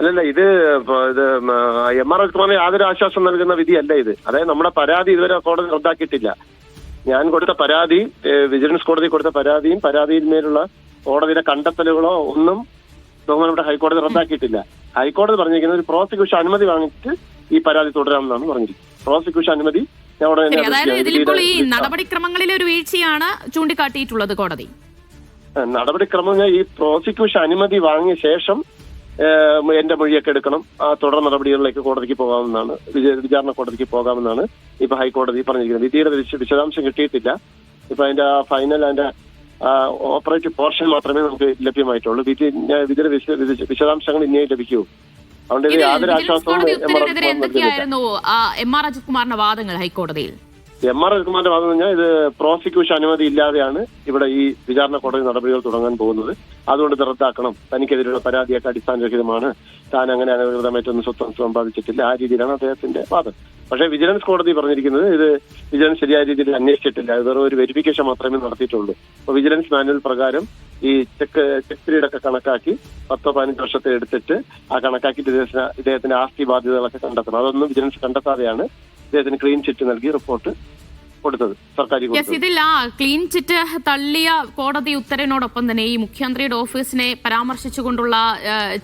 അല്ലല്ല, ഇത് MR അജിത്കുമാറിന് യാതൊരു ആശ്വാസം നൽകുന്ന വിധിയല്ല ഇത്. അതായത് നമ്മുടെ പരാതി ഇതുവരെ കോടതി റദ്ദാക്കിയിട്ടില്ല. ഞാൻ കൊടുത്ത പരാതി, വിജിലൻസ് കോടതി കൊടുത്ത പരാതിയും പരാതിയിൽ മേലുള്ള കോടതിയുടെ കണ്ടെത്തലുകളോ ഒന്നും ബഹുമാനപ്പെട്ട ഹൈക്കോടതി റദ്ദാക്കിയിട്ടില്ല. ഹൈക്കോടതി പറഞ്ഞിരിക്കുന്നത് ഒരു പ്രോസിക്യൂഷൻ അനുമതി വാങ്ങിച്ചിട്ട് ഈ പരാതി തുടരാമെന്നാണ് പറഞ്ഞിരിക്കുന്നത്. പ്രോസിക്യൂഷൻ അനുമതി ഈ നടപടിക്രമങ്ങളിലെ ഒരു വീഴ്ചയാണ് ചൂണ്ടിക്കാട്ടിയിട്ടുള്ളത് കോടതി. നടപടിക്രമങ്ങൾ ഈ പ്രോസിക്യൂഷൻ അനുമതി വാങ്ങിയ ശേഷം എന്റെ മൊഴിയൊക്കെ എടുക്കണം, ആ തുടർ നടപടികളിലേക്ക് കോടതിക്ക് പോകാമെന്നാണ്, വിചാരണ കോടതിക്ക് പോകാമെന്നാണ് ഇപ്പൊ ഹൈക്കോടതി പറഞ്ഞിരിക്കുന്നത്. വിധിയുടെ വിശദാംശം കിട്ടിയിട്ടില്ല. ഇപ്പൊ അതിന്റെ ഫൈനൽ, അതിന്റെ ഓപ്പറേറ്റീവ് പോർഷൻ മാത്രമേ നമുക്ക് ലഭ്യമായിട്ടുള്ളൂ. വിധിയുടെ വിശദാംശങ്ങൾ ഇനിയേ ലഭിക്കൂ. അതുകൊണ്ട് ഇത് യാതൊരു ആശ്വാസവും MR അജിത്കുമാറിന്റെ വാദങ്ങൾ ഹൈക്കോടതിയിൽ. MR അജിത്കുമാറിന്റെ വാദം എന്ന് പറഞ്ഞാൽ ഇത് പ്രോസിക്യൂഷൻ അനുമതി ഇല്ലാതെയാണ് ഇവിടെ ഈ വിചാരണ കോടതി നടപടികൾ തുടങ്ങാൻ പോകുന്നത്. അതുകൊണ്ട് ഇത് റദ്ദാക്കണം, തനിക്കെതിരെയുള്ള പരാതിയൊക്കെ അടിസ്ഥാനരഹിതമാണ്, താൻ അങ്ങനെ അനധികൃതമായിട്ടൊന്നും സ്വത്തം സമ്പാദിച്ചിട്ടില്ല, ആ രീതിയിലാണ് അദ്ദേഹത്തിന്റെ വാദം. പക്ഷേ വിജിലൻസ് കോടതി പറഞ്ഞിരിക്കുന്നത് ഇത് വിജിലൻസ് ശരിയായ രീതിയിൽ അന്വേഷിച്ചിട്ടില്ല, ഇത് വെറും ഒരു വെരിഫിക്കേഷൻ മാത്രമേ നടത്തിയിട്ടുള്ളൂ. അപ്പൊ വിജിലൻസ് മാനുവൽ പ്രകാരം ഈ ചെക്ക് പീരീഡൊക്കെ കണക്കാക്കി 10-15 വർഷത്തെ എടുത്തിട്ട് ആ കണക്കാക്കിയിട്ട് ഇദ്ദേഹത്തിന്റെ ആസ്തി ബാധ്യതകളൊക്കെ കണ്ടെത്തണം. അതൊന്നും വിജിലൻസ് കണ്ടെത്താതെയാണ് ഇദ്ദേഹത്തിന് ക്ലീൻ ചിറ്റ് നൽകി റിപ്പോർട്ട് കൊടുത്തത് സർക്കാർ. ഇതിൽ ക്ലീൻ ചിറ്റ് തള്ളിയ കോടതി ഉത്തരവിനോടൊപ്പം തന്നെ ഈ മുഖ്യമന്ത്രിയുടെ ഓഫീസിനെ പരാമർശിച്ചുകൊണ്ടുള്ള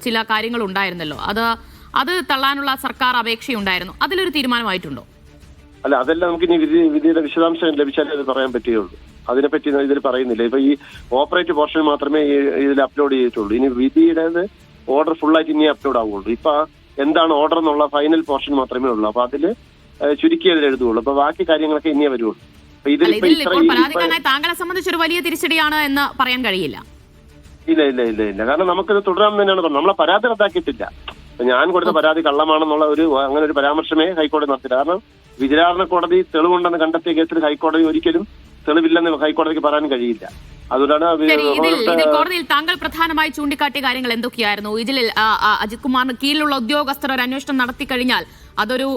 ചില കാര്യങ്ങൾ ഉണ്ടായിരുന്നല്ലോ, അത് തള്ളാനുള്ള സർക്കാർ അപേക്ഷയുണ്ടായിരുന്നു. അതിലൊരു തീരുമാനമായിട്ടുണ്ടോ? അല്ല, അതെല്ലാം നമുക്ക് ഇനി വിധിയുടെ വിശദാംശം ലഭിച്ചാലേ അത് പറയാൻ പറ്റുകയുള്ളൂ. അതിനെപ്പറ്റി ഇതിൽ പറയുന്നില്ല. ഇപ്പൊ ഈ ഓപ്പറേറ്റീവ് പോർഷൻ മാത്രമേ ഇതിൽ അപ്ലോഡ് ചെയ്തിട്ടുള്ളൂ. ഇനി വിധിയുടെ ഓർഡർ ഫുള്ളായിട്ട് ഇനി അപ്ലോഡ് ആവുള്ളൂ. ഇപ്പൊ എന്താണ് ഓർഡർ എന്നുള്ള ഫൈനൽ പോർഷൻ മാത്രമേ ഉള്ളൂ. അപ്പൊ അതില് ചുരുക്കി അതിൽ എഴുതുള്ളൂ. അപ്പൊ ബാക്കി കാര്യങ്ങളൊക്കെ ഇനിയേ വരുള്ളൂ. താങ്കളെ സംബന്ധിച്ചൊരു വലിയ തിരിച്ചടിയാണ് എന്ന് പറയാൻ കഴിയില്ല. ഇല്ല. കാരണം നമുക്കിത് തുടരാൻ തന്നെയാണ് പറഞ്ഞത്. നമ്മളെ പരാതി റദ്ദാക്കിയിട്ടില്ല. ഞാൻ കൊടുത്ത പരാതി കള്ളമാണെന്നുള്ള അങ്ങനെ ഒരു പരാമർശമേ ഹൈക്കോടതി നടത്തില്ല. കാരണം വിചാരണ കോടതി തെളിവുണ്ടെന്ന് കണ്ടെത്തിയ കേസിൽ ഹൈക്കോടതി ഒരിക്കലും തെളിവില്ലെന്ന് ഹൈക്കോടതിക്ക് പറയാൻ കഴിയില്ല. അതുകൊണ്ടാണ് കോടതിയിൽ താങ്കൾ പ്രധാനമായി ചൂണ്ടിക്കാട്ടിയ കാര്യങ്ങൾ എന്തൊക്കെയായിരുന്നു? ഇതിൽ അജിത് കുമാറിന് കീഴിലുള്ള ഉദ്യോഗസ്ഥർ ഒരു അന്വേഷണം നടത്തി കഴിഞ്ഞാൽ അതൊരു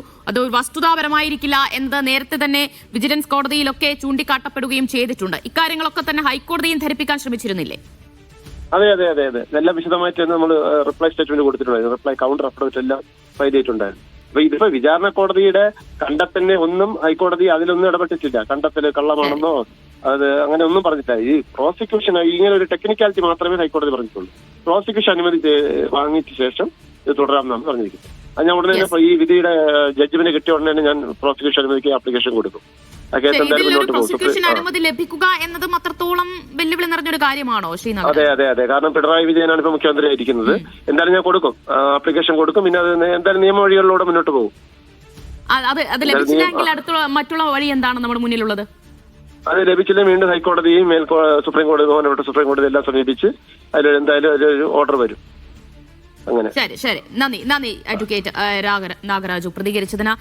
വസ്തുതാപരമായിരിക്കില്ല എന്നത് നേരത്തെ തന്നെ വിജിലൻസ് കോടതിയിലൊക്കെ ചൂണ്ടിക്കാട്ടപ്പെടുകയും ചെയ്തിട്ടുണ്ട്. ഇക്കാര്യങ്ങളൊക്കെ തന്നെ ഹൈക്കോടതിയും ധരിപ്പിക്കാൻ ശ്രമിച്ചിരുന്നില്ലേ? അതെ. എല്ലാം വിശദമായിട്ട് നമ്മൾ റിപ്ലൈ സ്റ്റേറ്റ്മെന്റ് കൊടുത്തിട്ടുണ്ടായിരുന്നു. റിപ്ലൈ കൗണ്ടർ അഫിഡവിറ്റ് എല്ലാം ഫയൽ ചെയ്തിട്ടുണ്ടായിരുന്നു. അപ്പൊ ഇതിപ്പോ വിചാരണ കോടതിയുടെ കണ്ടെത്തലിനെ ഒന്നും ഹൈക്കോടതി അതിലൊന്നും ഇടപെട്ടിട്ടില്ല. കണ്ടെത്തല് കള്ളമാണെന്നോ അത് അങ്ങനെ ഒന്നും പറഞ്ഞിട്ടില്ല. ഈ പ്രോസിക്യൂഷൻ ഇങ്ങനെ ഒരു ടെക്നിക്കാലിറ്റി മാത്രമേ ഹൈക്കോടതി പറഞ്ഞിട്ടുള്ളൂ. പ്രോസിക്യൂഷൻ അനുമതി വാങ്ങിച്ച ശേഷം ഇത് തുടരാമെന്നാണ് പറഞ്ഞിരിക്കുന്നത്. അത് ഞാൻ ഉടനെ തന്നെ ഈ വിധിയുടെ ജഡ്ജ്മെന്റ് കിട്ടിയ ഉടനെ തന്നെ ഞാൻ പ്രോസിക്യൂഷൻ അനുമതിക്ക് ആപ്ലിക്കേഷൻ കൊടുക്കും. പ്രോസിക്യൂഷൻ അനുമതി ലഭിക്കുക എന്നതും അത്രത്തോളം വെല്ലുവിളി നിറഞ്ഞൊരു കാര്യമാണോ ശ്രീനാഥ്? അതെ. കാരണം പിണറായി വിജയനാണ് ഇപ്പൊ മുഖ്യമന്ത്രി ആയിരിക്കുന്നത്. എന്തായാലും ഞാൻ കൊടുക്കും, ആപ്ലിക്കേഷൻ കൊടുക്കും. പിന്നെ അത് എന്തായാലും നിയമവഴികളിലൂടെ മുന്നോട്ട് പോകും. അത് ലഭിച്ചില്ലെങ്കിൽ അടുത്തുള്ള മറ്റുള്ള വഴി എന്താണ് നമ്മുടെ മുന്നിലുള്ളത്? അത് ലഭിച്ചില്ല വീണ്ടും ഹൈക്കോടതിയും സുപ്രീം കോടതി, ബഹുമാനപ്പെട്ട സുപ്രീം കോടതി എല്ലാം സമീപിച്ച് അതിൽ എന്തായാലും ഒരു ഓർഡർ വരും. അങ്ങനെ. ശരി. നന്ദി അഡ്വക്കേറ്റ് നാഗരാജു പ്രതികരിച്ചതിന്.